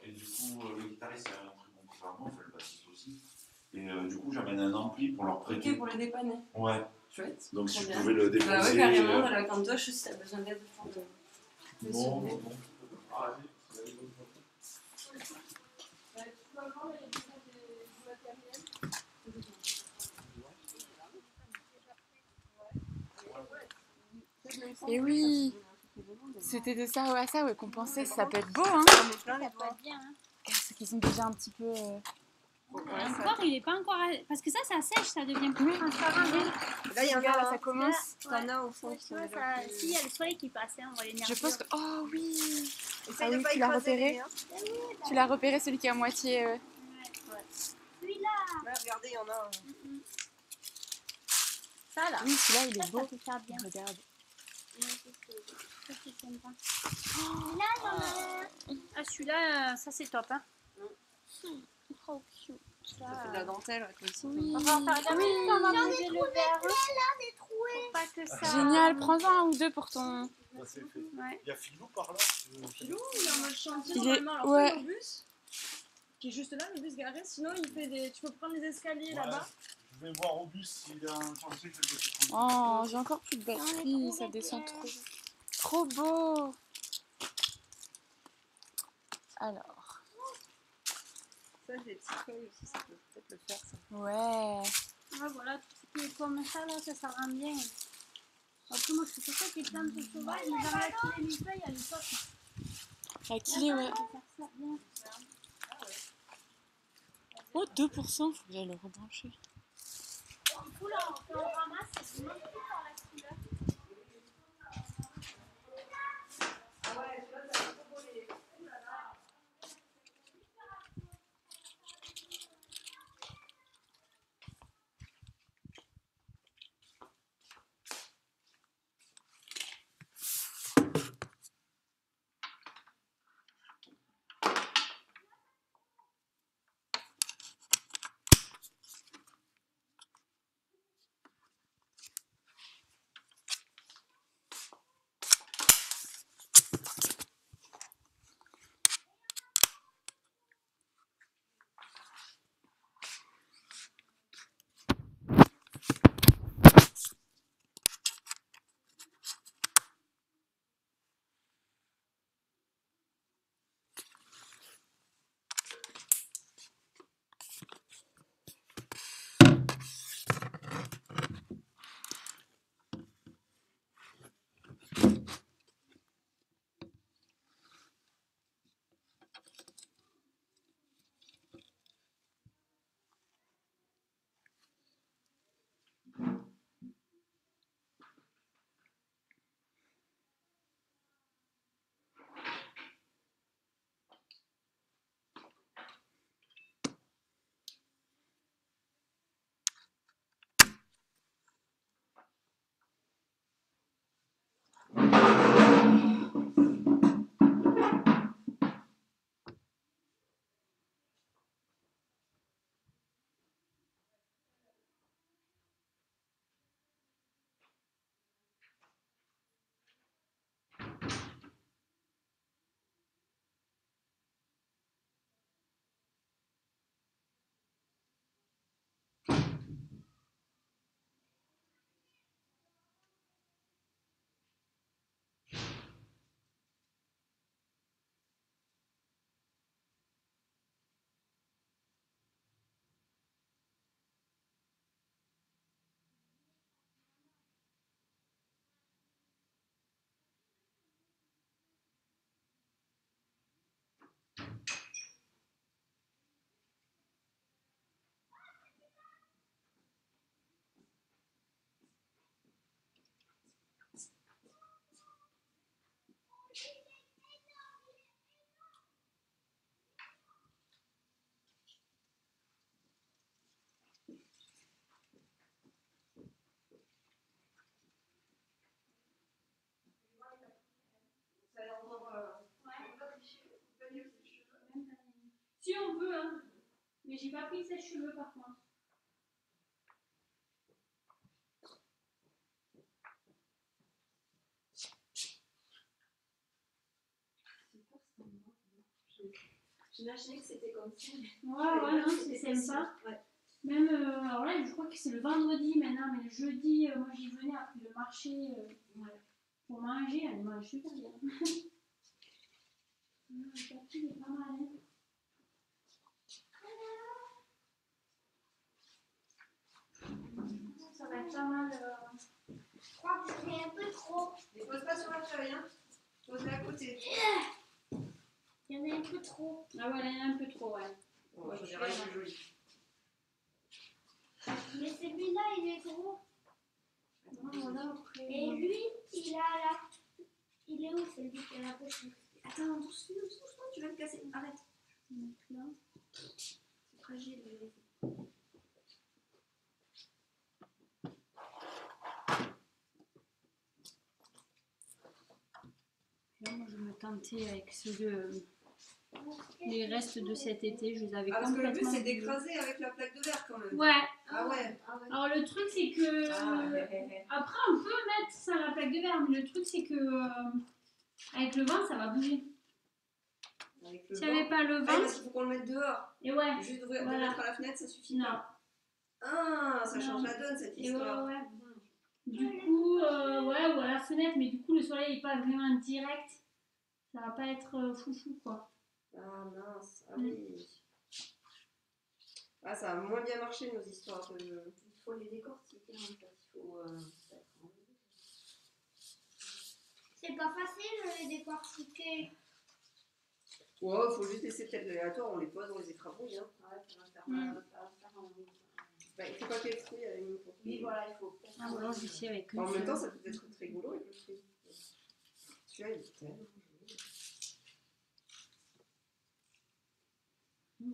Et du coup, le guitariste, c'est un très bon copain, on fait le bassiste aussi. Et du coup, j'amène un ampli pour leur prêter. Ok, pour les dépanner. Ouais. Chouette. Donc, si je pouvais le déposer. Bah ouais, carrément, dans la cantoche, si t'as besoin d'aide. Non. Et oui, c'était de ça à ça qu'on pensait, ça peut être beau, hein. Ça peut être bien. Hein. Parce qu'ils sont déjà un petit peu. Encore, il est pas encore. Parce que ça sèche, ça devient plus transparent. Là, il y en a, là, ça commence. Il y en a au fond. Si, il y a le soleil qui passe, on va les Je pense que. Oh oui! Ah oui, tu l'as repéré? Tu l'as repéré, celui qui est à moitié. Celui-là! Regardez, il y en a. Ça là? Oui, celui-là, il est beau. Ça peut faire bien. Regarde. Ça, c'est sympa. Là, j'en ai un. Ah, celui-là, ça c'est top. Hein. Trop cute. Ça fait de la dentelle, comme ça. Oui. On va en faire jamais. On va manger le verre. Pour pas que ça... Génial, prends-en un ou deux pour ton. Ça, c'est fait. Ouais. Il y a Philou par là. Philou, il est en mode chantier Il est- normalement. Alors, ouais. le bus, qui est juste là, le bus garé. Sinon, il fait des... tu peux prendre les escaliers là-bas. Je vais voir au bus s'il y a un chantier que je vais prendre. Oh, j'ai encore plus de batterie, ça descend trop. Trop beau! Alors. Ça, j'ai des petites feuilles aussi, ça peut peut-être le faire, ça. Ouais. Ah, voilà, tout ce qui est comme ça, là, ça rend bien. Après, moi, je fais ça avec les plantes sauvages. Ils ont acquis les feuilles à l'époque. Acquis, ouais. Faire ça bien. Oh, 2%, faut que j'aille le rebrancher. Du coup, là, on ramasse, c'est même plus par la couleur. on peut, hein. Mais j'ai pas pris le sèche-cheveux par contre. J'imaginais que c'était comme ça. Ouais, non, c'est sympa. Ouais. Même, alors là, je crois que c'est le vendredi maintenant, mais le jeudi, moi j'y venais après le marché pour manger. Elle mange super bien. Le tapis il est pas mal, hein. Ça va être pas mal. Je crois que c'est un peu trop. Ne pose pas sur la feuille, hein. Pose-la à côté. Il y en a un peu trop. Ah ouais, là, il y en a un peu trop, ouais. Bon, je dirais que c'est joli. Mais celui-là, il est gros. Voilà, après. Et lui, il a la... Il est où celui qui a la poche? Attends, doucement, tu vas te casser. Arrête. Là. C'est fragile. Là, moi, je me tentais avec les restes de cet été, je les avais Parce que le but, complètement... c'est d'écraser avec la plaque de verre quand même. Ouais. Ah ouais. Alors le truc c'est que après on peut mettre ça à la plaque de verre, mais le truc c'est que avec le vent ça va bouger. Avec le S'il n'y avait pas le Ah, vent, parce qu'il faut qu'on le mette dehors. et ouais. Juste d'ouvrir, Voilà. de mettre à la fenêtre, ça suffit Non. pas. Ah, ça change Non. la donne cette Et histoire. ouais. Du coup, ouais, ou à la fenêtre, mais du coup le soleil n'est pas vraiment direct. Ça va pas être foufou quoi. Ah mince, ah oui. Ah, ça a moins bien marché nos histoires de. Il faut les décortiquer en fait. Il faut. C'est pas facile de les décortiquer. Ouais, faut juste laisser peut-être l'aléatoire, on les pose, on les écrabouille. Hein. Ouais, ça va faire en. Bah, il faut pas qu'il y ait de fruits à la limite. Oui, voilà, il faut. Ah voilà, je sais avec En même temps, ça peut être très rigolo avec le fruit. Celui-là, il est tellement joli.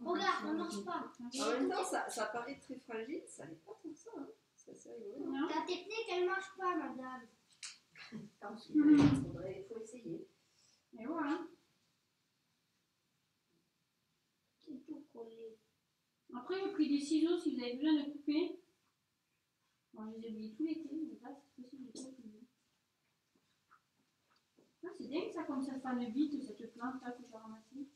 Regarde, ça marche pas. En même temps, ça paraît très fragile, ça n'est pas comme ça. Hein. C'est assez rigolo. Non. Ta technique, elle marche pas, madame. Il faut essayer. Et voilà. C'est tout collé. Après j'ai pris des ciseaux si vous avez besoin de couper. Bon, je les ai oubliés tout l'été, mais là c'est possible de couper. Ah, c'est dingue ça comme ça fane vite cette plante là que j'ai ramassée.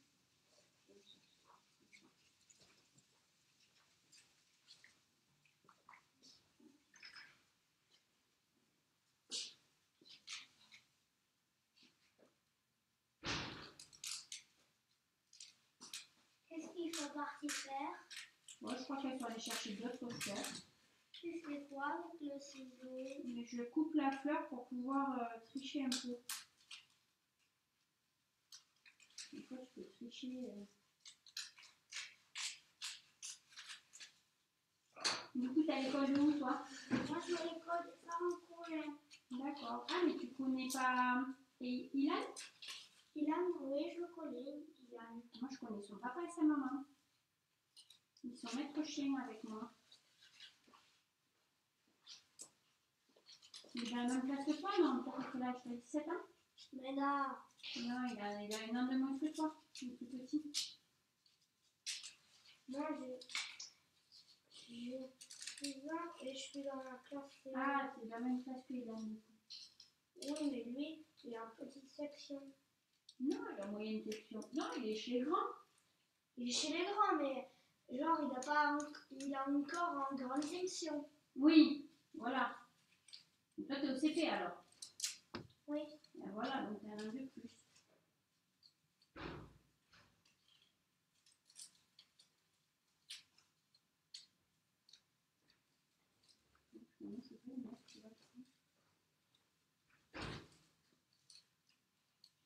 Qu'est-ce qu'il faut partir faire? Moi je crois qu'elle faut aller chercher d'autres fleurs. Tu fais quoi avec le ciseau? Mais je coupe la fleur pour pouvoir tricher un peu. Des fois je peux tricher. Du coup t'as l'école de où toi? Moi, je l'école de Saint-Colin. D'accord. Ah mais tu connais pas... Et Ilan? Ilan, oui, je le connais. Ilan. Moi je connais son papa et sa maman. Ils sont maîtres chiens avec moi. Il a la même classe que toi, non? T'as quel âge? T'as 17 ans? Mais là, Non, il a un an de moins que toi. Il est tout petit. moi, j'ai 6 ans et je suis dans la classe. Ah, c'est la même classe que Ilan. Oui, mais lui, il est en petite section. Non, il a moyenne section. Non, il est chez les grands. Il est chez les grands, mais genre, il a encore en grande section. Oui, voilà. Donc toi, t'es au CP alors. Oui. Et voilà, donc t'as un an de plus.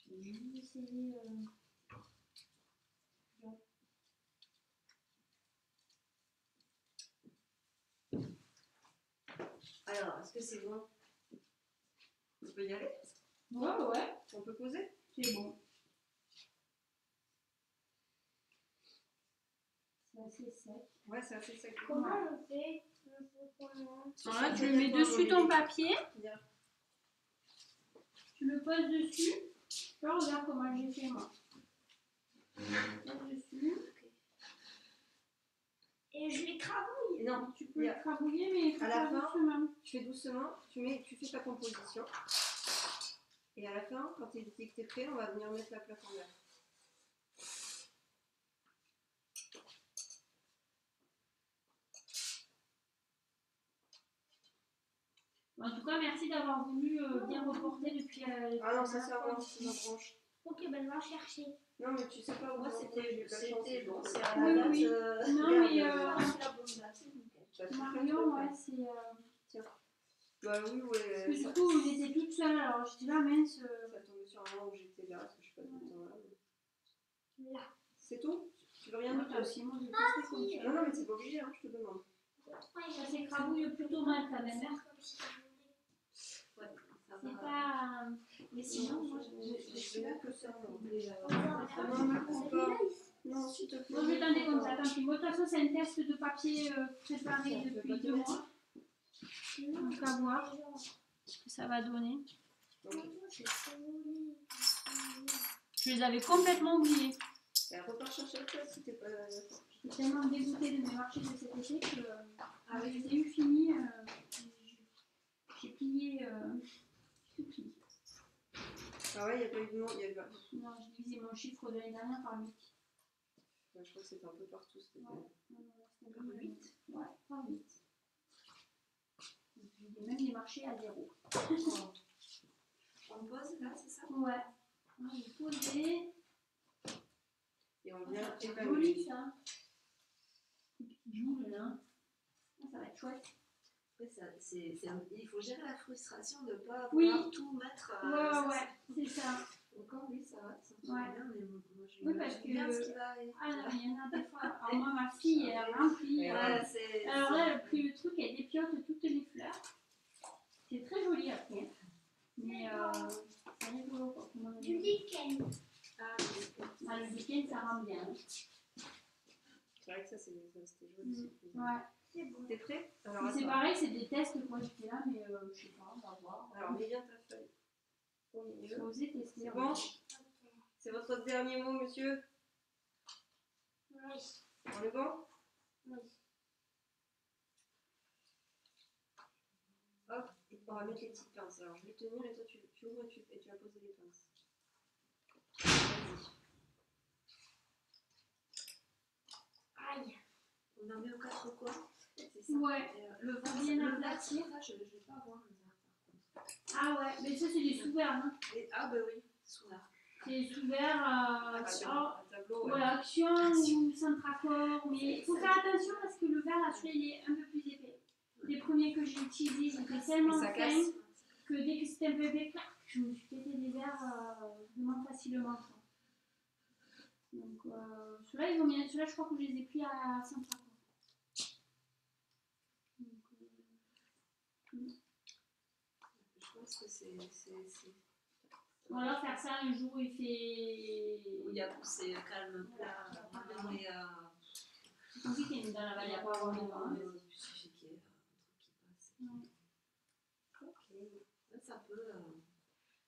Je vais essayer. Alors, est-ce que c'est bon? On peut y aller? Ouais. On peut poser? C'est bon. C'est assez sec. Ouais, c'est assez sec. Comment on fait? Comment? Voilà, tu le mets dessus ton papier. Tu le poses dessus. Là, regarde comment j'ai fait moi. Je le pose dessus. écrabouille. Non, Tu peux écrabouiller, mais il faut à la faire fin, doucement. tu fais doucement, tu fais ta composition. Et à la fin, quand tu es prêt, on va venir mettre la plaque en l'air. En tout cas, merci d'avoir voulu bien reporter depuis. Ah non, ça c'est vraiment une branche. Ok, ben je vais en chercher. Non, mais tu sais pas où Moi, c'était bon, c'est à Oui, la date. oui. Non, mais c'est la bonne date. Marion, ouais, c'est. Bah oui, ouais. Parce que du coup, on était toutes seules, alors je dis là, mince. Ça tombait sur un moment où j'étais là, parce que je suis pas tout le temps là. Mais... Là. C'est tout? Tu veux rien Moi, d'autre? aussi, moi, j'ai Ah, testé comme si. ça. Non, non, mais c'est pas obligé, hein, je te demande. Ça s'écrabouille plutôt mal quand même. Hein. Ouais, ça C'est va. pas. Mais sinon, moi, Je fais même que ça. Non, Non, s'il te plaît. moi, je vais t'en comme ça, tant pis. Moi, de toute façon, c'est un test de papier préparé depuis 2 mois. Donc, à voir ce que ça va donner. Je les avais complètement oubliés. Et repars chercher le test si t'es pas. J'étais tellement dégoûtée de mes marchés de cet été que je les ai eu finis. J'ai plié. Tout plié. Ah ouais, il n'y a pas eu de nom, il y a pas. Non, j'ai divisé mon chiffre de l'année dernière par 8. Ouais, je crois que c'était un peu partout. C'était Par 8. Ouais, par 8. J'ai même des marchés à 0. On pose là, c'est ça? Ouais. On est posé. Et on vient C'est évaluer. joli ça. Des petites joules là. Ça va être chouette. Après, il faut gérer la frustration de ne pas Oui. pouvoir tout mettre. Ouais, c'est ça. Encore, oui, ça va, ça Ouais. bien, mais moi, je Oui, parce que. bien ce qui va aller. Ah non, mais il y en a des fois. Alors, moi, ma fille, elle remplit. Alors là, elle a pris le truc, elle dépiote toutes les fleurs. C'est très joli après. Mais c'est rigolo quoi. Du lichen. Ah, le week-end, ça rend bien. C'est vrai que ça, c'était joli. Ouais. C'est bon. T'es prêt? C'est attends. pareil, c'est des tests quoi, j'étais là, mais je sais pas, on va voir. Alors, mets bien ta feuille au J'ai milieu. osé tester. C'est bon? C'est votre dernier mot, monsieur? Oui. On est bon? Oui. Hop, on va mettre les petites pinces. Alors, je vais tenir et toi, tu ouvres et tu vas poser les pinces. Vas-y. Aïe. On en met aux 4 coins. C'est ça. Ouais. Le vert, Bien le aplatir. vert, ça, je ne vais pas avoir le vert par contre. Ah ouais, mais ça c'est des sous-verts. Hein. Ah bah oui, sous-vert. C'est des sous-verts. Action, Alors, un tableau. Ouais. voilà, action ou centracor. Mais il faut faire attention parce que le vert là, celui-là, il est un peu plus épais. Les premiers que j'ai utilisés, ils étaient tellement Ça fins casse. que dès que c'était un peu épais, je me suis pété des verres vraiment facilement. Quoi. Donc ceux-là, ils ont bien. Ceux-là, je crois que je les ai pris à centracor. Je pense que c'est... Ou alors faire ça un jour où il fait. Où il y a poussé calme, plat, mais C'est compliqué dans la vallée à pas avoir le vent. Hein. il suffit qu'il y ait un truc qui passe. Ouais. Ok.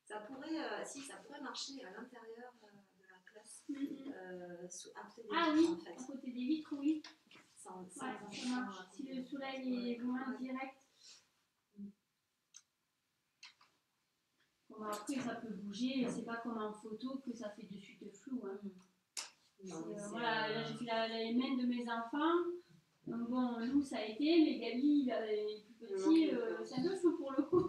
Ça pourrait, si, ça pourrait marcher à l'intérieur de la classe, à côté des Ah vitres, oui, en fait. à côté des vitres, oui. Sans Ouais, ça marche. Si le soleil est vraiment direct. Bon, après, ça peut bouger, c'est pas comme en photo que ça fait de suite flou. Hein. Voilà, là j'ai fait les mains de mes enfants. Donc bon, nous ça a été, mais Gabi, il est plus petit, c'est un peu flou pour le coup.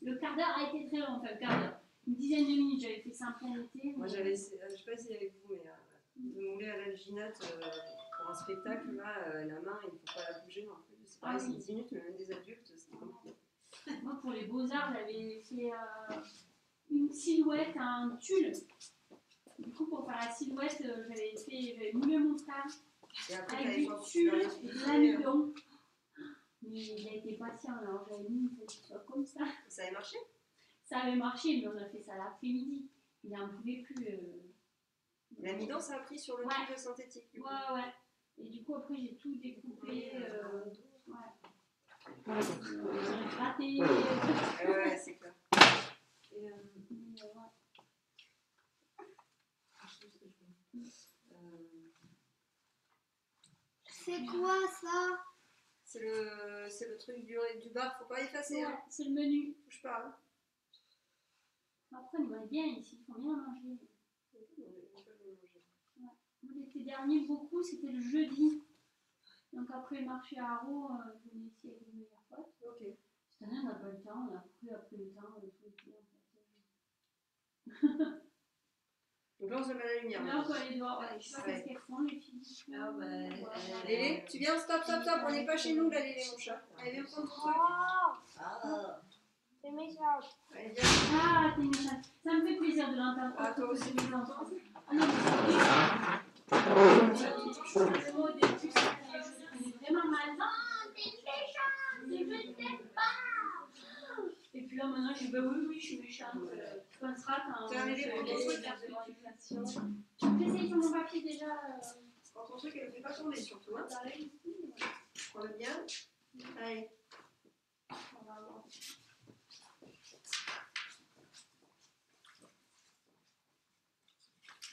Le quart d'heure a été très long, enfin le quart d'heure. Une dizaine de minutes, j'avais fait ça en plein été. Moi, j'avais essayé, je sais pas si avec vous, mais de mouler à l'alginate pour un spectacle, là, la main, il ne faut pas la bouger non plus. C'est pareil, c'est 10 minutes, mais même des adultes, c'était compliqué. Moi, pour les beaux-arts, j'avais fait une silhouette en tulle. Du coup, pour faire la silhouette, j'avais moulé mon frère Et après, avec du tulle et de l'amidon. Mais il a été patient, alors j'avais mis une petite chose comme ça. Ça avait marché? Ça avait marché, mais on a fait ça l'après-midi. Il n'en pouvait plus. L'amidon, ça a pris sur le truc synthétique. Du coup. Ouais. Et du coup, après, j'ai tout découpé. Ouais. J'ai gratté. Ouais, c'est clair. Et, C'est quoi ça? C'est le truc du bar, faut pas effacer. Ouais, Hein. c'est le menu. Touche pas. Hein. Après, on est bien ici, il faut bien manger. Ouais. L'été dernier, beaucoup, c'était le jeudi. Donc après le marché à Haro, je venais ici avec mes meilleurs potes. Ok. Cette année, on n'a pas le temps, on a pris après le temps, tout été en fait. Donc là, on se met la lumière. Là, on peut aller voir, ouais, je sais pas qu'est-ce qu'elles font, les filles. Ah bah, Lélé, tu viens, stop, on n'est pas chez nous là, Lélé, mon chat. Allez, viens prendre ton truc. Ah, C'est méchant. Allez, viens. Ah, t'es méchante. Ça me fait plaisir de l'entendre. Ah, toi aussi, mes enfants. Ah non, mais c'est le mot des puces, elle est vraiment mal. Non, t'es méchante, je t'aime pas. Et puis là, maintenant, je dis, bah oui, je suis méchante. Tu penseras quand Tiens, Lélé, prends ton truc. J'essaye sur mon papier déjà. Prends ton truc et ne le fais pas tomber surtout. Hein. Prends-le bien. Allez. On va voir.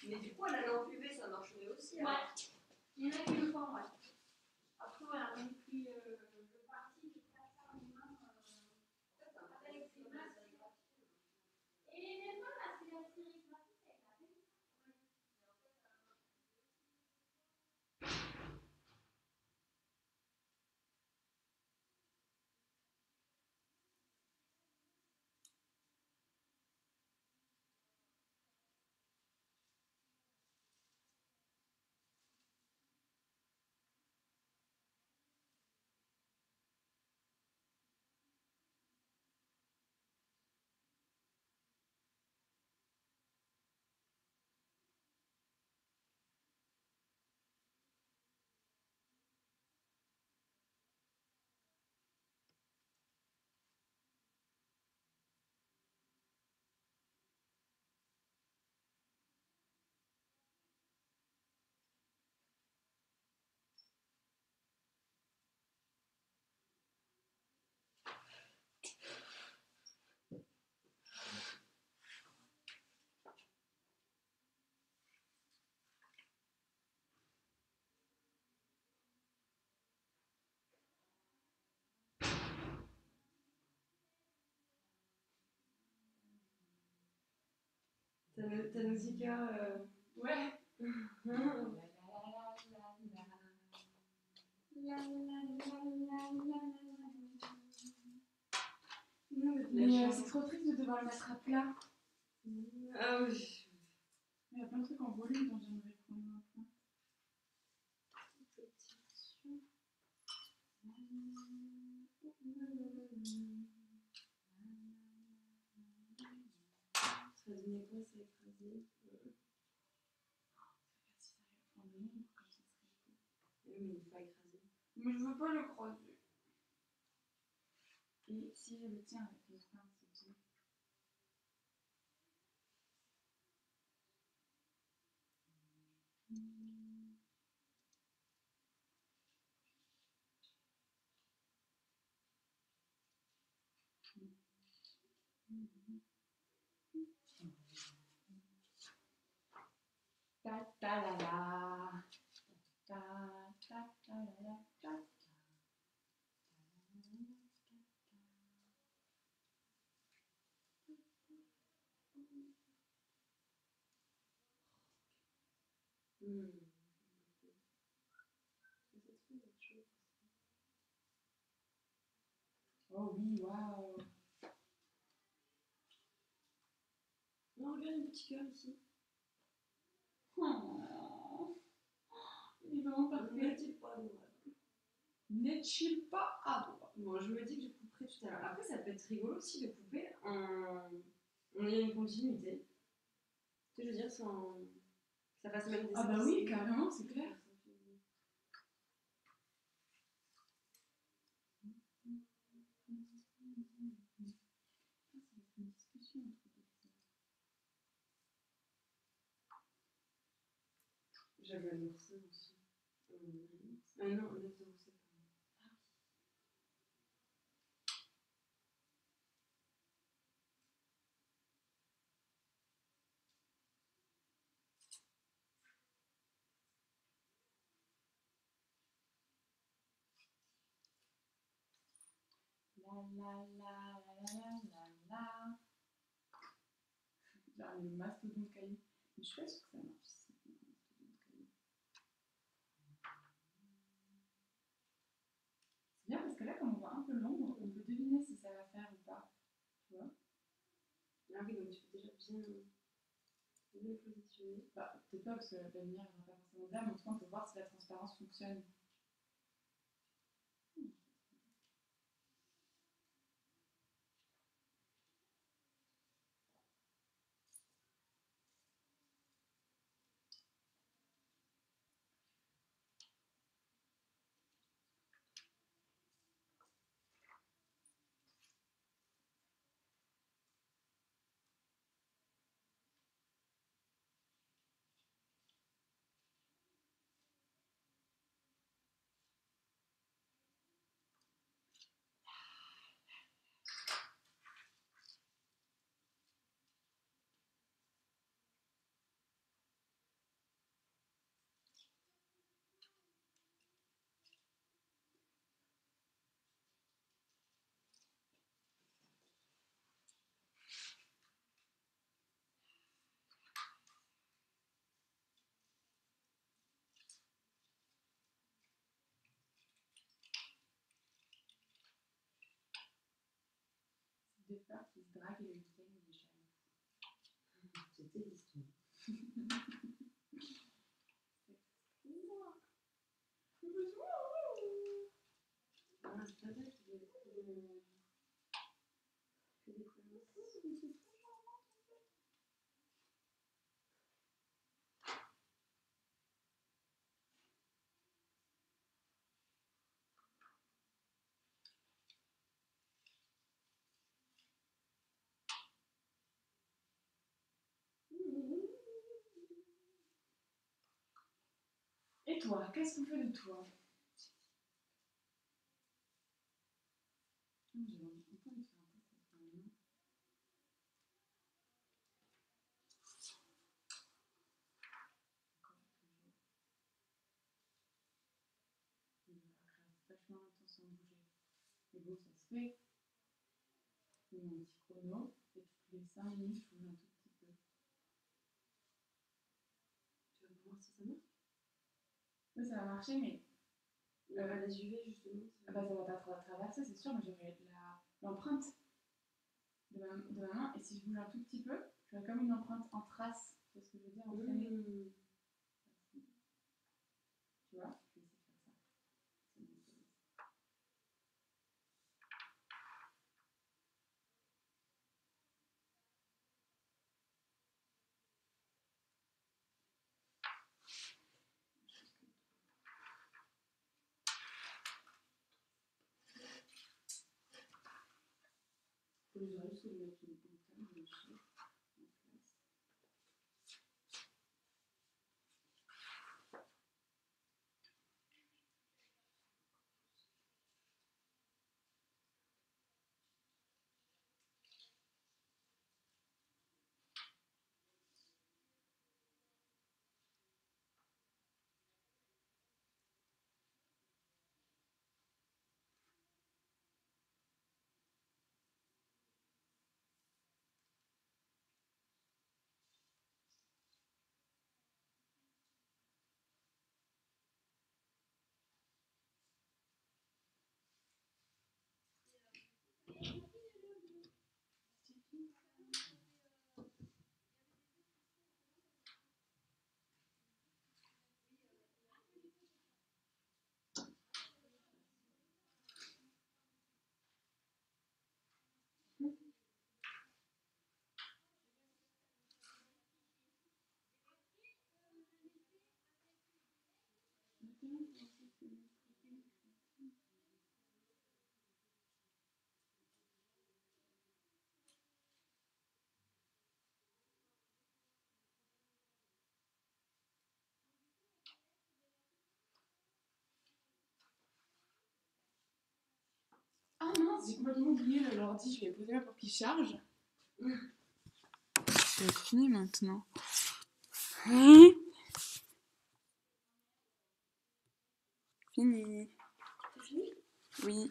Mais du coup, à la lampe UV, ça marcherait aussi. Ouais, Hein. il y en a qui le font, ouais. Après, voilà, même puis le parti qui fait ça en main, avec ses masques. Et même pas là, c'est la série graphique avec la même. Ta Nausicaa. Ouais. Mais c'est trop triste de devoir le mettre à plat. Ah oui. Il y a plein de trucs en volume dont j'aimerais prendre un point. Ça va donner quoi, ça écrasé? Oui, mais il n'est pas écrasé. Mais je veux pas le croiser. Et si je le tiens avec le pain, c'est tout. Ta ta la la. Ta ta ta la la. Ta. Oh oui, waouh. Non, regarde le petit cœur ici. Oh. Il est vraiment parfait. N'est-il pas adorable? N'est-il pas adorable? Bon, je me dis que je couperai tout à l'heure. Après, ça peut être rigolo aussi de couper en ayant une continuité. Tu sais, je veux dire, sans... ça fasse même des Ah bah oui, carrément, c'est clair. J'avais un oursin aussi. Ah non, un œuf de oursin. la. Genre le mastodonte caillou. Mais je suis pas sûre que ça marche. C'est bien parce que là, comme on voit un peu l'ombre, on peut deviner si ça va faire ou pas. Tu vois? Ah oui, donc tu peux déjà bien le positionner. Bah, peut-être pas parce que la lumière ne va pas forcément là, mais en tout cas, on peut voir si la transparence fonctionne. Deux fleurs qui se draguent et le week-end il est jaloux. C'était l'histoire. Ah, c'est pas bête, il y a que des couleurs. Et toi, qu'est-ce qu'on fait de toi? J'ai envie de faire un test avec ma main. Vachement longtemps sans bouger. Mais bon, ça se fait. Je mets un petit chrono et toutes les 5 minutes, je bouge un tout petit peu. Tu vas voir si ça marche. Oui, ça va marcher, mais. Les UV, justement. Ça va pas traverser, c'est sûr, mais j'aurai l'empreinte de ma main. Et si je bouge un tout petit peu, j'aurai comme une empreinte en trace. Tu vois ce que je veux dire? Entraînée. Tu vois? Je vais essayer de faire ça. C'est bon, c'est bon. Faut les oreilles, faut les mettre une bouteille, une chaise en place. Ah mince, j'ai complètement oublié l'ordi, je vais poser là pour qu'il charge. C'est fini maintenant. Fini. C'est fini? Oui.